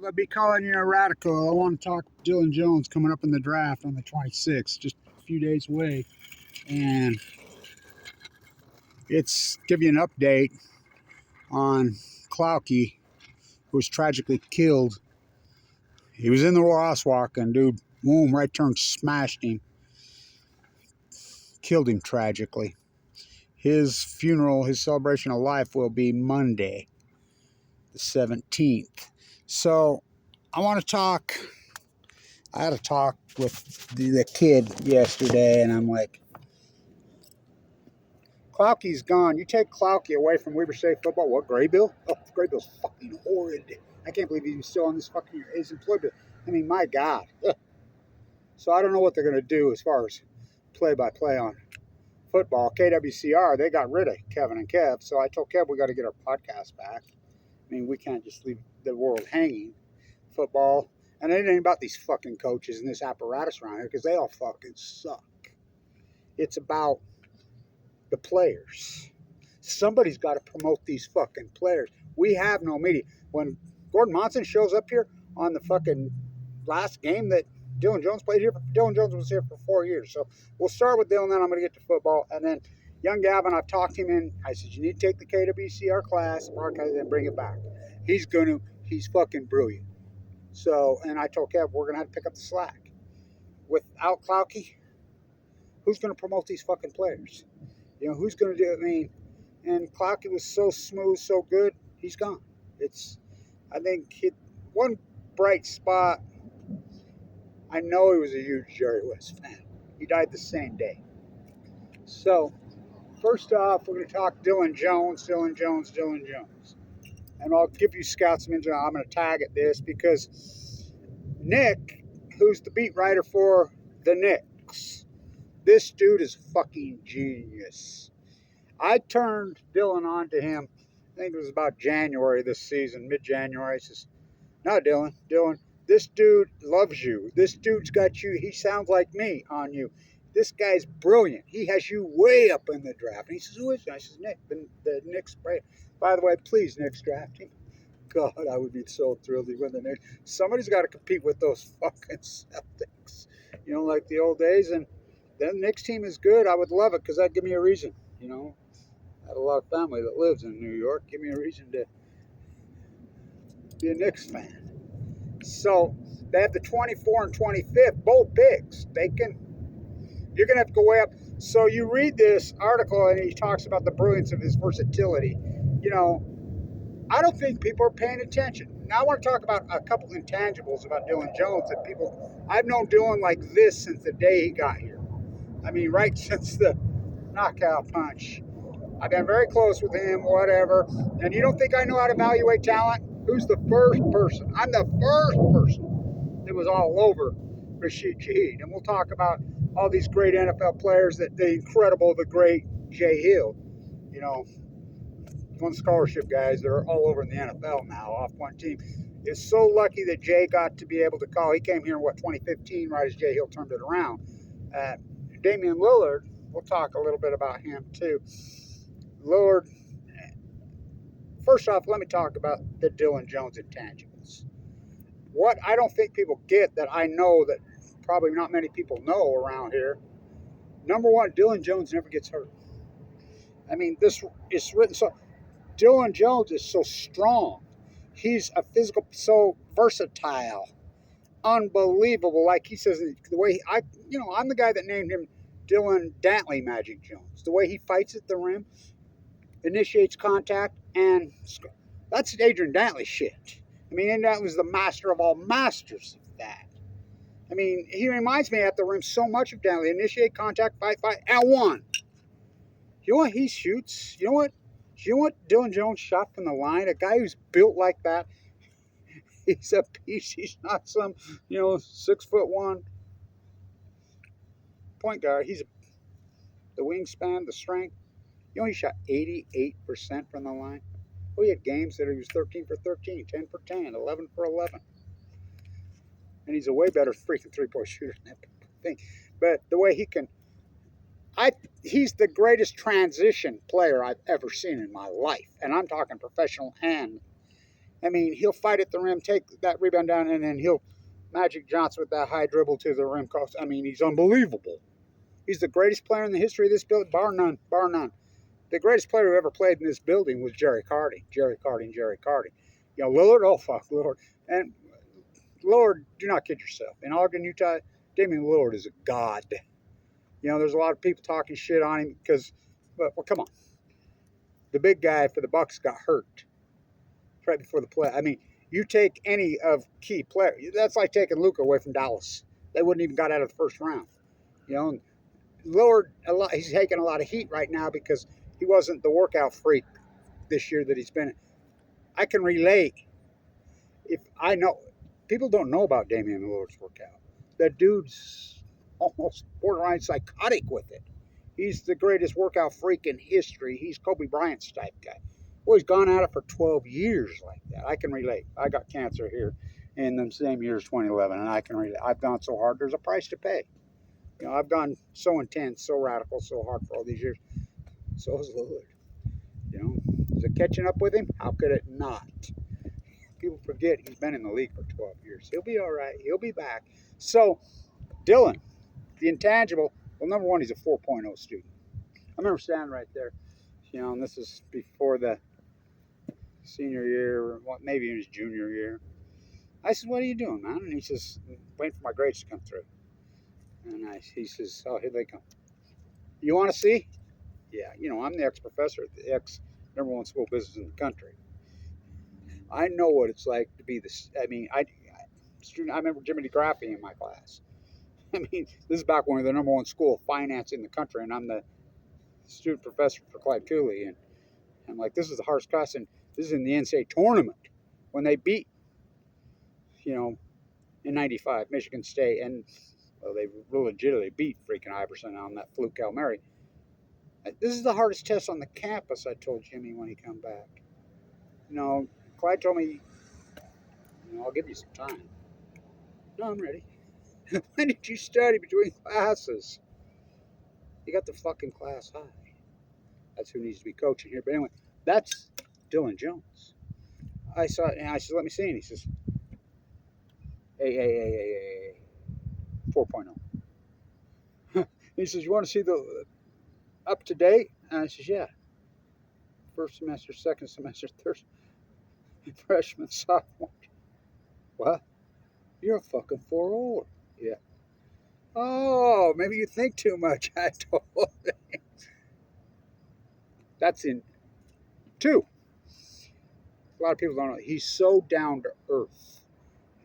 I'll be calling you a radical. I want to talk Dillon Jones coming up in the draft on the 26th, just a few days away. And it's give you an update on Klauke, who was tragically killed. He was in the crosswalk and dude, boom, right turn, smashed him, killed him tragically. His funeral, his celebration of life will be Monday, the 17th. So I want to talk. I had a talk with the kid yesterday, and I'm like, Klauke's gone. You take Klauke away from Weber State football. What, Graybill? Oh, Graybill's fucking horrid. I can't believe he's still on this fucking his employment. I mean, my God. So I don't know what they're going to do as far as play-by-play on football. KWCR, they got rid of Kevin and Kev. So I told Kev we got to get our podcast back. I mean, we can't just leave the world hanging. Football. And it ain't about these fucking coaches and this apparatus around here because they all fucking suck. It's about the players. Somebody's got to promote these fucking players. We have no media. When Gordon Monson shows up here on the fucking last game that Dillon Jones played here, Dillon Jones was here for 4 years. So we'll start with Dillon, then I'm going to get to football. And then young Gavin, I've talked him in. I said, you need to take the KWCR class, archive, and bring it back. He's fucking brilliant. So, and I told Kev, we're going to have to pick up the slack. Without Klauke, who's going to promote these fucking players? You know, who's going to do it? I mean, and Klauke was so smooth, so good, he's gone. I think one bright spot, I know he was a huge Jerry West fan. He died the same day. So, first off, we're going to talk Dillon Jones. And I'll give you scouts some insight. I'm going to tag at this because Nick, who's the beat writer for the Knicks, this dude is fucking genius. I turned Dillon on to him, I think it was about January this season, mid-January. I says, no, Dillon, this dude loves you. This dude's got you. He sounds like me on you. This guy's brilliant. He has you way up in the draft. And he says, who is it? I says, Nick, the Knicks. By the way, please, Knicks draft him. God, I would be so thrilled he win the Knicks. Somebody's got to compete with those fucking Celtics. You know, like the old days. And then the Knicks team is good. I would love it because that'd give me a reason. You know, I have a lot of family that lives in New York. Give me a reason to be a Knicks fan. So they have the 24 and 25th, both picks. You're going to have to go way up. So you read this article and he talks about the brilliance of his versatility. You know, I don't think people are paying attention. Now I want to talk about a couple intangibles about Dillon Jones that I've known Dillon like this since the day he got here. I mean, right since the knockout punch. I've been very close with him, whatever. And you don't think I know how to evaluate talent? Who's the first person? I'm the first person that was all over Rashid Shaheed. And we'll talk about all these great NFL players, the great Jay Hill. You know, one scholarship guys that are all over in the NFL now off one team. It's so lucky that Jay got to be able to call. He came here in, 2015, right as Jay Hill turned it around. Damian Lillard, we'll talk a little bit about him too. Lillard, first off, let me talk about the Dillon Jones intangibles. What I don't think people get that I know that probably not many people know around here. Number one, Dillon Jones never gets hurt. I mean, this is written so. Dillon Jones is so strong. He's a physical, so versatile, unbelievable. Like he says, the way I'm the guy that named him Dylan Dantley Magic Jones. The way he fights at the rim, initiates contact, and that's Adrian Dantley shit. I mean, Adrian Dantley was the master of all masters of that. I mean, he reminds me at the rim so much of Dantley. Initiate contact, fight, and one. You know what he shoots? You know what Dillon Jones shot from the line? A guy who's built like that, he's a piece. He's not some, 6'1" point guard. He's the wingspan, the strength. He shot 88% from the line. He had games that he was 13 for 13, 10 for 10, 11 for 11. And he's a way better freaking three-point shooter than that thing. But the way he can, he's the greatest transition player I've ever seen in my life. And I'm talking professional and I mean, he'll fight at the rim, take that rebound down, and then he'll Magic Johnson with that high dribble to the rim cross. I mean, he's unbelievable. He's the greatest player in the history of this building, bar none, bar none. The greatest player who ever played in this building was Jerry Carty. Jerry Carty. You know, Lillard, oh fuck, Lillard. And Lillard, do not kid yourself. In Ogden, Utah, Damian Lillard is a god. You know, there's a lot of people talking shit on him because, well, come on. The big guy for the Bucks got hurt right before the play. I mean, you take any of key players. That's like taking Luka away from Dallas. They wouldn't even got out of the first round. You know, and Lillard, he's taking a lot of heat right now because he wasn't the workout freak this year that he's been. I can relate. If I know, people don't know about Damian Lillard's workout. That dude's almost borderline psychotic with it. He's the greatest workout freak in history. He's Kobe Bryant's type guy. Well, he's gone at it for 12 years like that. I can relate. I got cancer here in the same year as 2011, and I can relate. I've gone so hard. There's a price to pay. You know, I've gone so intense, so radical, so hard for all these years. So is Lillard. You know, is it catching up with him? How could it not? People forget he's been in the league for 12 years. He'll be all right. He'll be back. So, Dillon, the intangible, well, number one, he's a 4.0 student. I remember standing right there, you know, and this is before the senior year, or maybe in his junior year. I said, what are you doing, man? And he says, waiting for my grades to come through. And he says, oh, here they come. You want to see? Yeah, you know, I'm the ex-professor at the number one school business in the country. I know what it's like to be this. I mean, I remember Jimmy DeGraffi in my class. I mean, this is back when we were the number one school of finance in the country, and I'm the student professor for Clyde Cooley. And I'm like, this is the hardest class, and this is in the NCAA tournament when they beat, you know, in '95, Michigan State, and well, they legitimately beat freaking Iverson on that fluke Hail Mary. This is the hardest test on the campus, I told Jimmy when he come back. You know, Clyde told me, you know, I'll give you some time. No, I'm ready. When did you study between classes? You got the fucking class high. That's who needs to be coaching here. But anyway, that's Dillon Jones. I saw it, and I said, let me see. And he says, 4.0. He says, you want to see the up to date? And I says, yeah. First semester, second semester, third, freshman, sophomore. What? You're a fucking 4.0. Yeah. Oh, maybe you think too much. I told him. That's in 2. A lot of people don't know. He's so down to earth.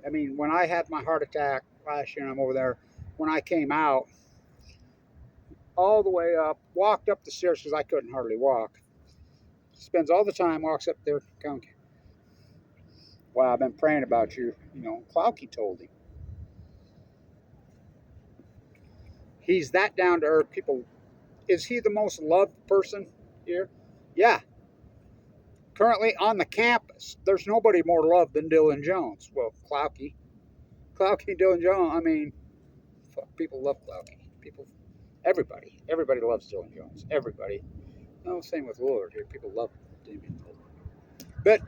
I mean, when I had my heart attack last year and I'm over there, when I came out, all the way up, walked up the stairs because I couldn't hardly walk. Spends all the time, walks up there, comes, wow, I've been praying about you. You know, Klauke told him. He's that down to earth. People, is he the most loved person here? Yeah. Currently on the campus, there's nobody more loved than Dillon Jones. Well, Klauke, Dillon Jones. I mean, fuck, people love Klauke. Everybody loves Dillon Jones. Everybody. No, same with Lillard here. People love Damian Lillard. But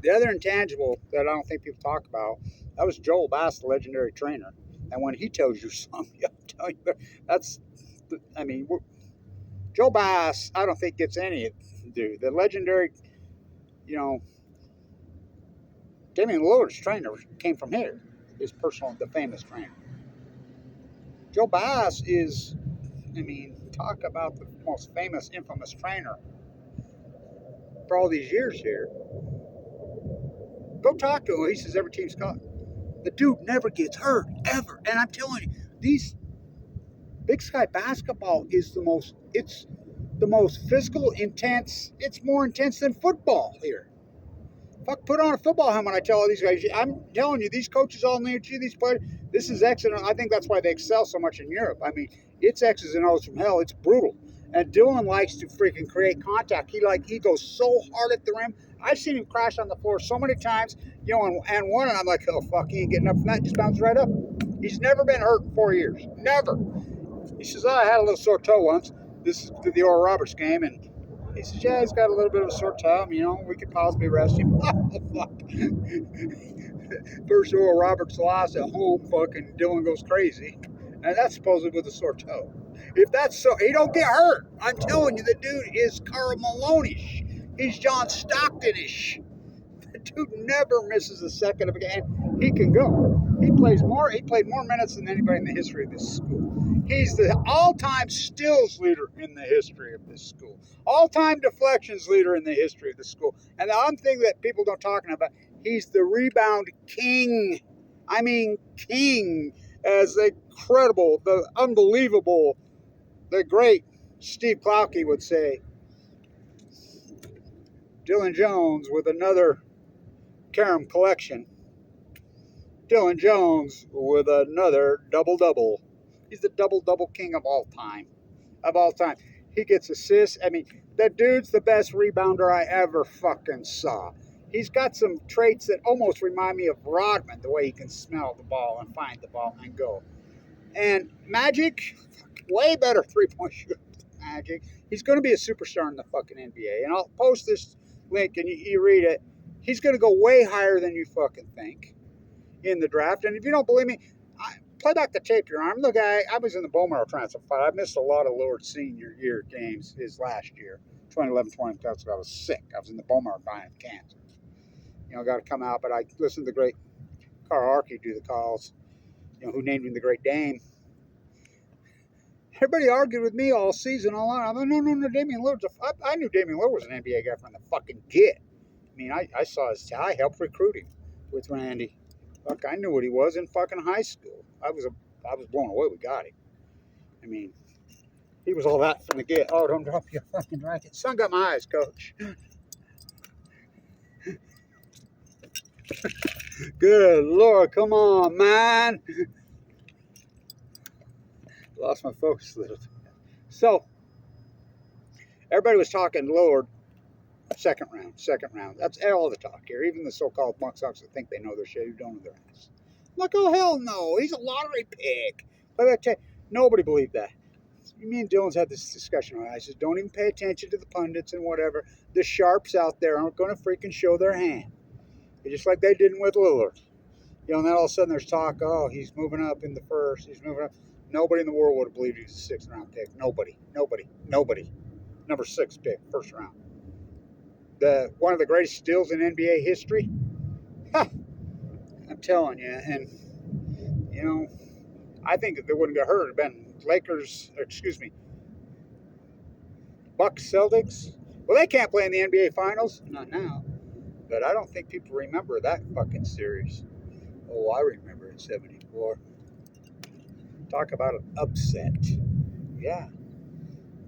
the other intangible that I don't think people talk about, that was Joel Bass, the legendary trainer. And when he tells you something, I'll tell you, that's, I mean, Joe Bass, I don't think gets any due. The legendary, you know, Damian Lillard's trainer came from here. His personal, the famous trainer. Joe Bass is, I mean, talk about the most famous, infamous trainer for all these years here. Go talk to him. He says every team's got. The dude never gets hurt, ever. And I'm telling you, these Big Sky basketball is it's the most physical, intense. It's more intense than football here. Fuck, put on a football helmet, I tell all these guys. I'm telling you, these coaches all need you, these players. This is excellent. I think that's why they excel so much in Europe. I mean, it's X's and O's from hell. It's brutal. And Dillon likes to freaking create contact. He goes so hard at the rim. I've seen him crash on the floor so many times, you know, and one, and I'm like, oh, fuck, he ain't getting up from that. Just bounces right up. He's never been hurt in 4 years. Never. He says, oh, I had a little sore toe once. This is the Oral Roberts game, and He says, yeah, he's got a little bit of a sore thumb. We could possibly rest him. Oh, fuck. First of all, Robert's lost at home. Fucking Dillon goes crazy. And that's supposedly with a sore toe. If that's so, he don't get hurt. I'm telling you, the dude is Karl Malone-ish. He's John Stockton-ish. The dude never misses a second of a game. He can go. He played more minutes than anybody in the history of this school. He's the all-time steals leader in the history of this school. All-time deflections leader in the history of the school. And the one thing that people don't talk about, he's the rebound king. I mean, king. As the incredible, the unbelievable, the great Steve Klauke would say. Dillon Jones with another Carom collection. Dillon Jones with another double-double. He's the double-double king of all time. Of all time. He gets assists. I mean, that dude's the best rebounder I ever fucking saw. He's got some traits that almost remind me of Rodman, the way he can smell the ball and find the ball and go. And Magic, way better three-point shooter than Magic. He's going to be a superstar in the fucking NBA. And I'll post this link and you read it. He's going to go way higher than you fucking think in the draft. And if you don't believe me, play back the tape, Your Honor. I'm the guy, I was in the bone marrow transplant. I missed a lot of Lord's senior year games his last year, 2011-2012, because I was sick. I was in the bone marrow dying of cancer. Got to come out, but I listened to the great Carl Arkey do the calls, who named him the Great Dame. Everybody argued with me all season, all on. I'm like, no, Damian Lillard's I knew Damian Lillard was an NBA guy from the fucking get. I mean, I saw his, I helped recruit him with Randy. Fuck, I knew what he was in fucking high school. I was blown away we got him. I mean, he was all that from the get. Oh, don't drop your fucking racket. Sun got my eyes, coach. Good Lord, come on, man. Lost my focus a little. So, everybody was talking Lillard, second round. That's all the talk here. Even the so-called punk sucks that think they know their shit who don't know their ass. I'm like, oh, hell no. He's a lottery pick. But I tell you, nobody believed that. Me and Dylan's had this discussion. I said, don't even pay attention to the pundits and whatever. The sharps out there aren't going to freaking show their hand. Just like they didn't with Lillard. And then all of a sudden there's talk, oh, he's moving up in the first. He's moving up. Nobody in the world would have believed he was a sixth-round pick. Nobody. Number 6 pick, first round. One of the greatest steals in NBA history. I'm telling you. And, I think if they wouldn't get hurt, it would have been Bucks, Celtics. Well, they can't play in the NBA Finals. Not now. But I don't think people remember that fucking series. Oh, I remember in 74. Talk about an upset. Yeah.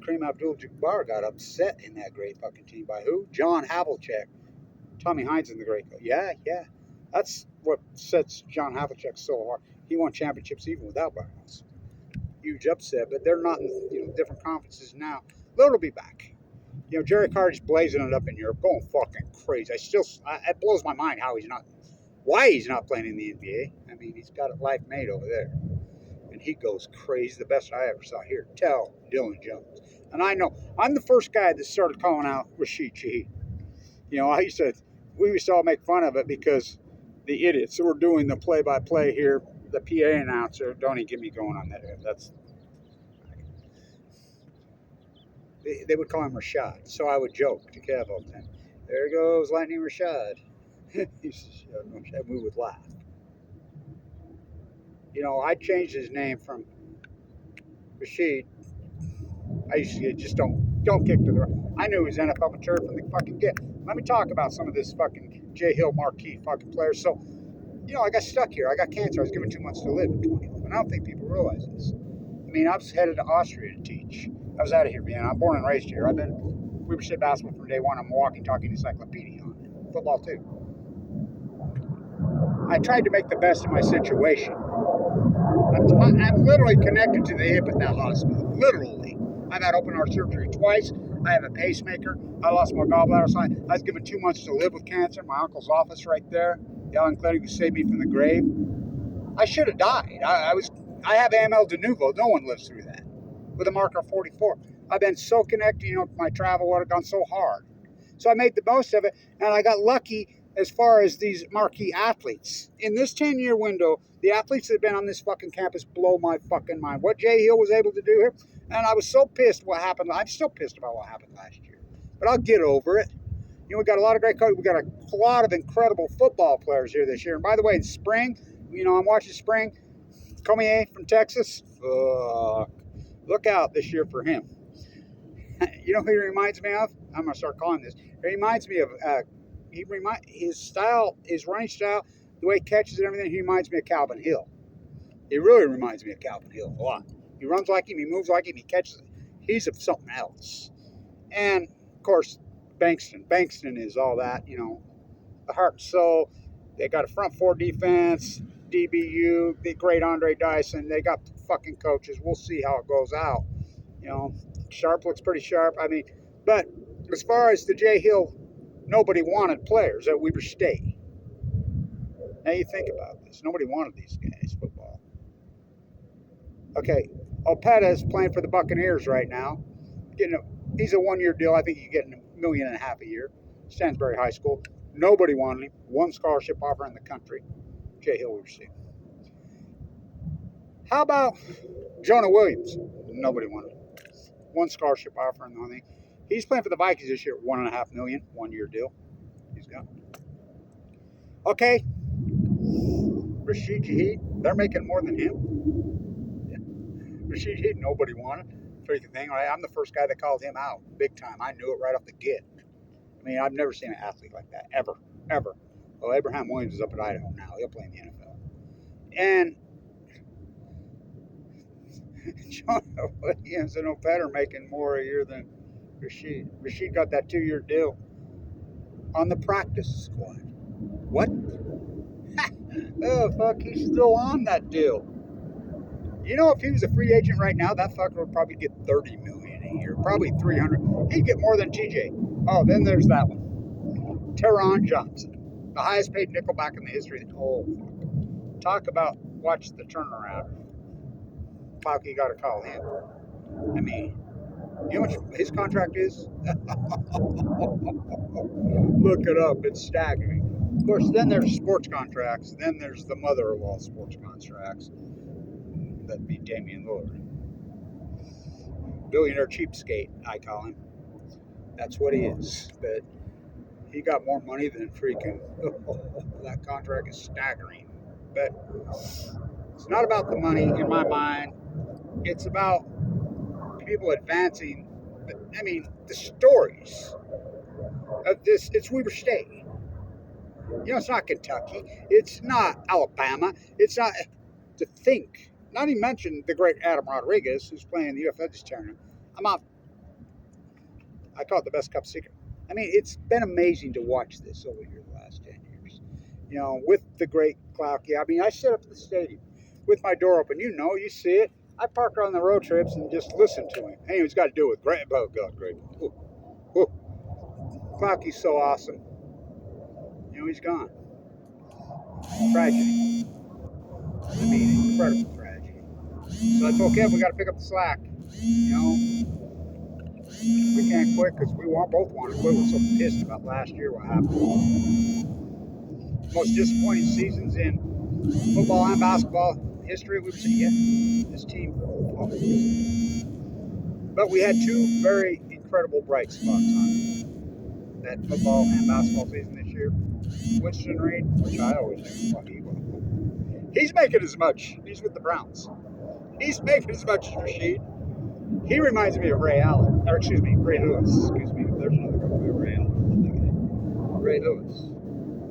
Kareem Abdul-Jabbar got upset in that great fucking team. By who? John Havlicek. Tommy Hines in the great. Yeah. That's what sets John Havlicek so hard. He won championships even without Barnes. Huge upset, but they're not in different conferences now. Lillard will be back. Jerry Carter's blazing it up in Europe, going fucking crazy. It blows my mind why he's not playing in the NBA. I mean, he's got a life made over there. And he goes crazy. The best I ever saw here. Tell Dillon Jones. And I know, I'm the first guy that started calling out Rashid Shaheed. We used to all make fun of it because the idiots who were doing the play-by-play here, the PA announcer, don't even get me going on that. They would call him Rashad. So I would joke to Kev all the time. There goes Lightning Rashad. We would laugh. I changed his name from Rashid. I used to just don't kick to the right. I knew he was NFL mature from the fucking get. Let me talk about some of this fucking J. Hill marquee fucking players. So, I got stuck here. I got cancer. I was given 2 months to live in 2011. I don't think people realize this. I mean, I was headed to Austria to teach. I was out of here, man. I'm born and raised here. Weber State basketball from day one. I'm a walking, talking encyclopedia on it. Football, too. I tried to make the best of my situation. I'm literally connected to the hip at that hospital. Literally. I've had open heart surgery twice. I have a pacemaker. I lost my gallbladder. So I was given 2 months to live with cancer. My uncle's office right there. The Young Clinic to save me from the grave. I should have died. I have AML de novo. No one lives through that. With a marker of 44. I've been so connected, my travel would have gone so hard. So I made the most of it, and I got lucky as far as these marquee athletes. In this 10-year window, the athletes that have been on this fucking campus blow my fucking mind. What Jay Hill was able to do here, and I was so pissed what happened. I'm still pissed about what happened last year, but I'll get over it. We got a lot of great coaches. We got a lot of incredible football players here this year. And by the way, in spring, I'm watching spring. Cormier from Texas. Look out this year for him. You know who he reminds me of? I'm gonna start calling this. He reminds me of his style, his running style, the way he catches and everything. He reminds me of Calvin Hill. He really reminds me of Calvin Hill a lot. He runs like him, he moves like him, he catches it. He's of something else. And of course, Bankston is all that, the heart and soul. They got a front four defense, DBU, the great Andre Dyson. They got fucking coaches. We'll see how it goes out. Sharp looks pretty sharp. But as far as the Jay Hill, nobody wanted players at Weber State. Now you think about this. Nobody wanted these guys football. Okay, Opeta is playing for the Buccaneers right now. He's a one-year deal. I think he's getting $1.5 million a year. Stansbury High School. Nobody wanted him. One scholarship offer in the country. Jay Hill, Weber State. How about Jonah Williams? Nobody wanted him. One scholarship offer in the only thing. He's playing for the Vikings this year. $1.5 million, 1-year deal. He's got. Okay. Rashid Shaheed, they're making more than him. Yeah. Rashid Shaheed, nobody wanted. Freaking thing. I'm the first guy that called him out big time. I knew it right off the get. I've never seen an athlete like that ever. Well, Abraham Williams is up at Idaho now. He'll play in the NFL. And Jonah Williams and Opeta are making more a year than Rashid. Rashid got that 2-year deal on the practice squad. What? Oh, fuck, he's still on that deal. If he was a free agent right now, that fucker would probably get $30 million a year, probably $300. He'd get more than TJ. Oh, then there's that one. Teron Johnson, the highest paid nickelback in the history. Oh, fuck. Talk about watch the turnaround. Klauke got to call him. You know what his contract is? Look it up. It's staggering. Of course, then there's sports contracts. Then there's the mother of all sports contracts. That'd be Damian Lillard. Billionaire cheapskate, I call him. That's what he is. But he got more money than freaking. That contract is staggering. But it's not about the money in my mind. It's about people advancing. The stories of this. It's Weber State. It's not Kentucky. It's not Alabama. It's not to think. Not even mention the great Adam Rodriguez, who's playing the UFL tournament. I call it the best cup secret. It's been amazing to watch this over here the last 10 years. With the great Klauke. I sit up at the stadium with my door open. You see it. I park on the road trips and just listen to him. Hey, he's got to do it with great. Oh, God, great. Klauke's so awesome. He's gone. Tragedy. Incredible tragedy. So I told Kev we got to pick up the slack. We can't quit because we both want to quit. We're so pissed about last year, what happened. Most disappointing seasons in football and basketball history, we would say, yeah, this team. But we had two very incredible bright spots on that football and basketball season this year. Winston Reed, which I always think funny. He's making as much. He's with the Browns. He's making as much as Rashid. He reminds me of Ray Allen. Or Ray Lewis. There's another guy with Ray Allen. Ray Lewis.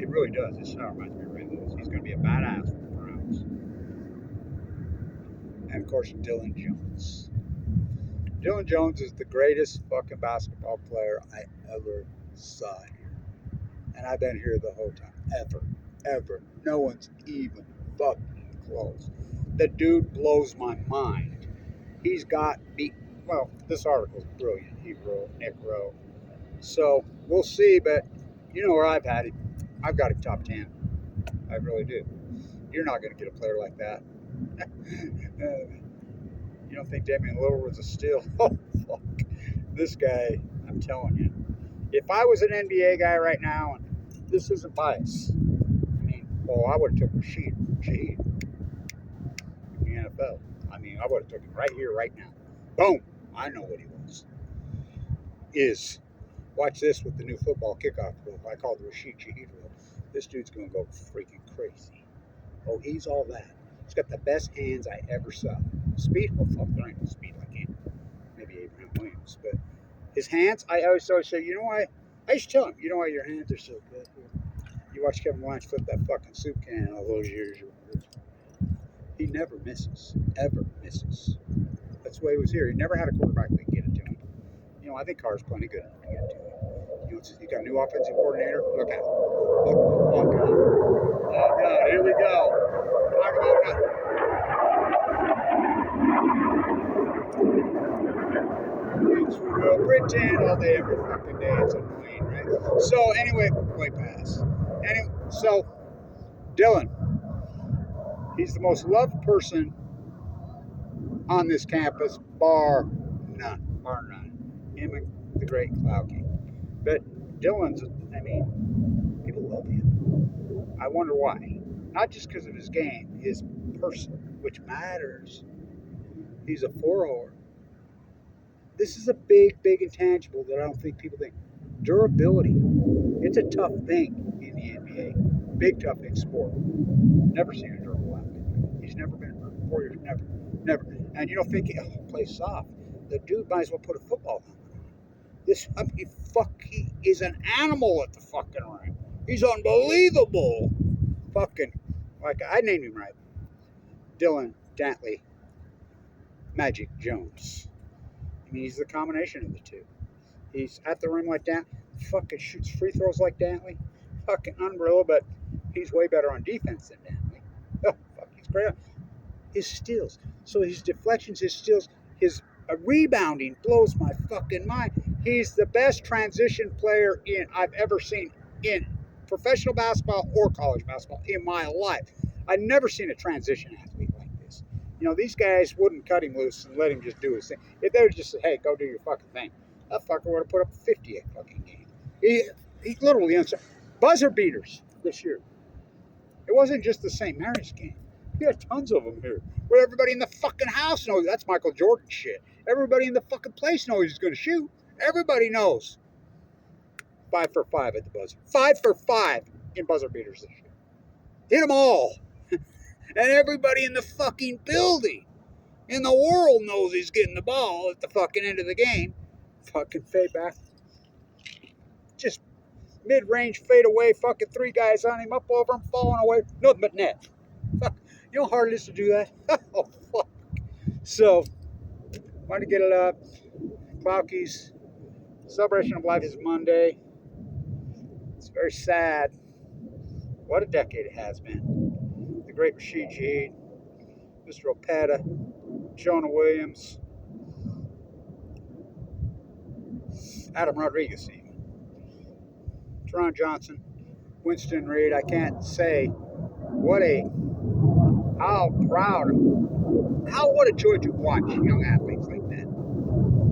It really does. It sure reminds me of Ray Lewis. He's going to be a badass for the Browns. And of course, Dillon Jones. Dillon Jones is the greatest fucking basketball player I ever saw here. And I've been here the whole time. Ever. No one's even fucking close. The dude blows my mind. He's got this article's brilliant. Nick wrote. So we'll see, but where I've had him. I've got him top 10. I really do. You're not going to get a player like that. You don't think Damian Lillard was a steal? Oh, fuck. This guy, I'm telling you, if I was an NBA guy right now, and this isn't bias, I mean, well, I would have took Rashid Shaheed in the NFL. I mean, I would have took him right here, right now. Boom! I know what he was. Is watch this with the new football kickoff rule. I call it the Rashid Shaheed rule. This dude's gonna go freaking crazy. Oh, he's all that. He's got the best hands I ever saw. Speed, well, fuck, there ain't no speed like him. Maybe Abraham Williams, but his hands, I always say, you know why? I used to tell him, you know why your hands are so good? You watch Kevin Blanch flip that fucking soup can all those years. He never misses, ever misses. That's the way he was here. He never had a quarterback that could get it to him. You know, I think Carr's plenty good to get it to him. You know, you got a new offensive coordinator. Look out. Look the fuck out. Oh, God, here we go. Talk about nothing. Pretend all day, every fucking day. It's annoying, right? So, anyway, way pass. Anyway, so, Dillon, he's the most loved person on this campus, bar none. Bar none. Him and the great Klauke. But Dillon's, I mean, people love him. I wonder why. Not just because of his game, his person, which matters. He's a 4-0. This is a big, big intangible that I don't think people think. Durability. It's a tough thing in the NBA. Big, tough in sport. Never seen a durable athlete. He's never been hurt. 4 years, never. Never. And you don't think, oh, play soft. The dude might as well put a football helmet on. This, I mean, he is an animal at the fucking rim. He's unbelievable. Fucking, like, I named him right. Dillon Dantley Magic Jones. I mean, he's the combination of the two. He's at the rim like that. Fucking shoots free throws like Dantley. Fucking unreal, but he's way better on defense than Dantley. Oh, fuck, he's great. His steals. So his deflections, his steals, his rebounding blows my fucking mind. He's the best transition player I've ever seen in professional basketball or college basketball in my life. I've never seen a transition athlete like this. You know, these guys wouldn't cut him loose and let him just do his thing. If they would just say, hey, go do your fucking thing, that fucker would have put up 50 a fucking game. He literally, buzzer beaters this year. It wasn't just the St. Mary's game. We had tons of them here. Where everybody in the fucking house knows that's Michael Jordan shit. Everybody in the fucking place knows he's going to shoot. Everybody knows. 5 for 5 at the buzzer. 5 for 5 in buzzer beaters this year. Hit them all. And everybody in the fucking building, in the world, knows he's getting the ball at the fucking end of the game. Fucking fade back. Just mid-range fade away. Fucking 3 guys on him, up over him, falling away. Nothing but net. Fuck. You know how hard it is to do that? Oh, fuck. So, wanted to get it up. Klauke's celebration of life is Monday. It's very sad. What a decade it has been. The great Rashid Shaheed, Mr. Opeta, Jonah Williams, Adam Rodriguez even, Teron Johnson, Winston Reed. I can't say what a joy to watch young athletes like that.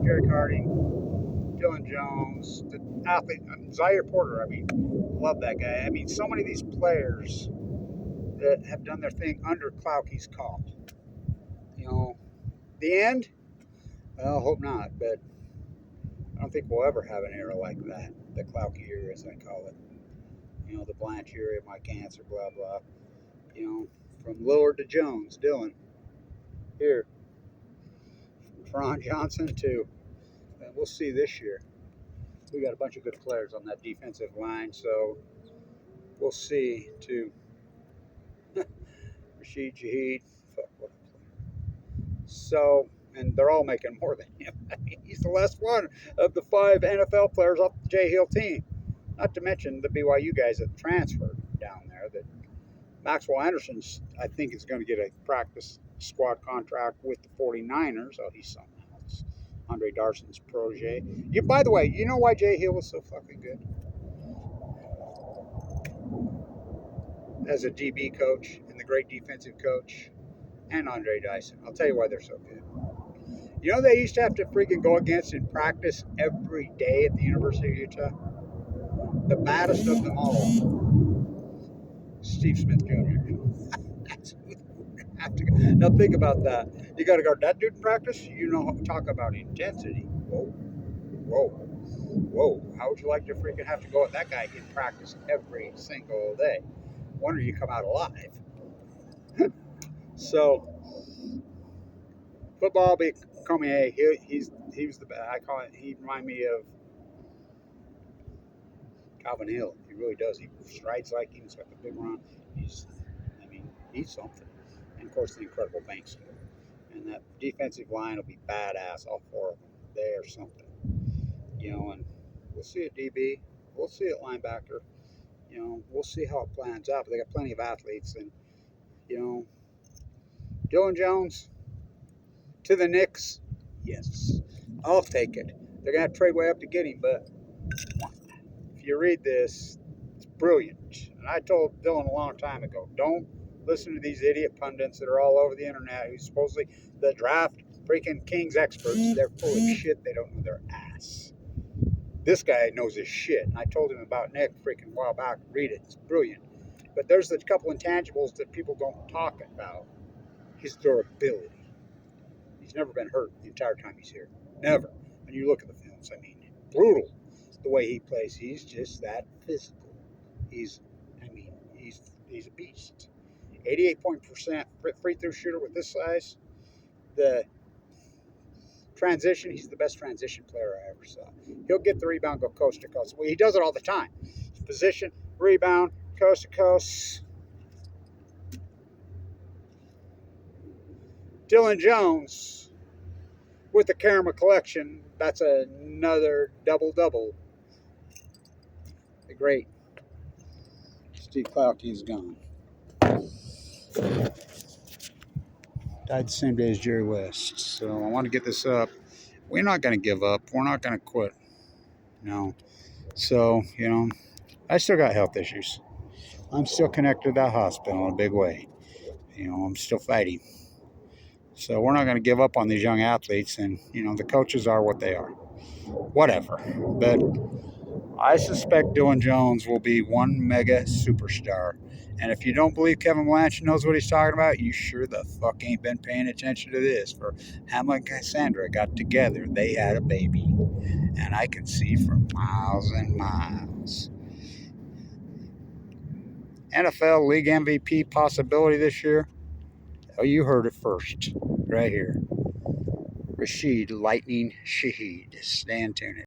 Jerry Harding, Dillon Jones, the athlete, Zaire Porter, I mean, love that guy. I mean, so many of these players that have done their thing under Klauke's call. You know, the end? Well, hope not, but I don't think we'll ever have an era like that. The Klauke era, as I call it. You know, the Blanch era, my cancer, blah, blah. You know, from Lillard to Jones, Dillon. Here. From Teron Johnson to, and we'll see this year. We got a bunch of good players on that defensive line, so we'll see to Rashid Shaheed. Fuck, what a player. So, and they're all making more than him. I mean, he's the last one of the 5 NFL players off the Jay Hill team. Not to mention the BYU guys that transferred down there. That Maxwell Anderson's, I think, is going to get a practice squad contract with the 49ers. Oh, he's something else. Andre Darson's protege. By the way, you know why Jay Hill was so fucking good? As a DB coach and the great defensive coach, and Andre Dyson. I'll tell you why they're so good. You know they used to have to freaking go against in practice every day at the University of Utah? The baddest of them all, Steve Smith Jr. That's who they have to go. Now think about that. You got to guard that dude in practice. You know, talk about intensity. Whoa, whoa, whoa. How would you like to freaking have to go at that guy in practice every single day? Wonder you come out alive. So football becoming he was the best. I call it. He remind me of Calvin Hill. He really does. He strides like him. He's got the big run. He's something. And of course, the incredible Banks. And that defensive line will be badass. All four of them. They are something. And we'll see at DB. We'll see at linebacker. We'll see how it plans out. But they got plenty of athletes. And, Dillon Jones to the Knicks. Yes. I'll take it. They're going to have to trade way up to get him. But if you read this, it's brilliant. And I told Dillon a long time ago, don't listen to these idiot pundits that are all over the internet who's supposedly the draft freaking Kings experts. They're full of shit. They don't know their ass. This guy knows his shit. And I told him about Nick freaking a while back. Read it. It's brilliant. But there's a couple intangibles that people don't talk about. His durability. He's never been hurt the entire time he's here. Never. When you look at the films, brutal the way he plays. He's just that physical. He's a beast. 88% free throw shooter with this size. The transition, he's the best transition player I ever saw. He'll get the rebound, go coast to coast. Well, he does it all the time. Position, rebound, coast to coast. Dillon Jones with the camera collection. That's another double-double. The great Steve Klauke is gone. Died the same day as Jerry West. So I want to get this up. We're not going to give up. We're not going to quit. No. So, I still got health issues. I'm still connected to that hospital in a big way. I'm still fighting. So we're not going to give up on these young athletes. And, the coaches are what they are. Whatever. But I suspect Dillon Jones will be one mega superstar. And if you don't believe Kevin Blanch knows what he's talking about, you sure the fuck ain't been paying attention to this. For Hamlet and Cassandra got together, they had a baby. And I can see for miles and miles. NFL League MVP possibility this year? Oh, you heard it first. Right here. Rashid Lightning Shaheed. Stay tuned.